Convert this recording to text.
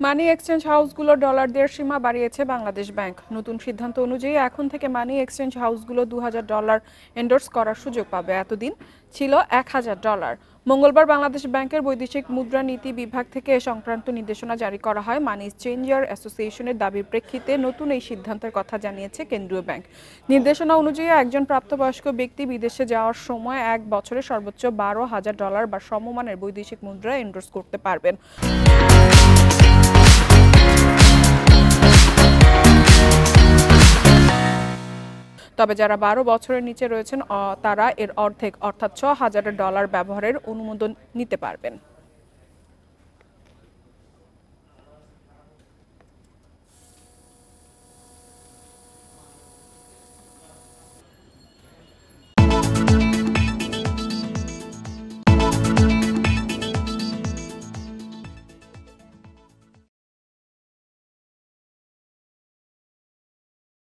Money exchange হাউসগুলো dollar দেওয়ার সীমা বাড়িয়েছে Bangladesh bank. নতুন সিদ্ধান্ত অনুযায়ী এখন থেকে মানি এক্সচেঞ্জ হাউসগুলো $2000 এন্ডোর্স করার সুযোগ পাবে। এতদিন ছিল $1000। মঙ্গলবার বাংলাদেশ ব্যাংকের বৈদেশিক মুদ্রা নীতি বিভাগ থেকে এ সংক্রান্ত নির্দেশনা জারি করা হয়। মানি চেঞ্জার অ্যাসোসিয়েশনের দাবির প্রেক্ষিতে নতুন এই সিদ্ধান্তের কথা জানিয়েছে কেন্দ্রীয় ব্যাংক। নির্দেশনা অনুযায়ী একজন প্রাপ্তবয়স্ক ব্যক্তি বিদেশে যাওয়ার সময় 1 বছরে সর্বোচ্চ $12000 বা সমমানের বৈদেশিক মুদ্রা এন্ডোর্স করতে পারবেন। তবে যারা 12 বছরের নিচে রয়েছেন তারা এর অর্ধেক অর্থাৎ $6000 ব্যবহারের অনুমোদন নিতে পারবেন।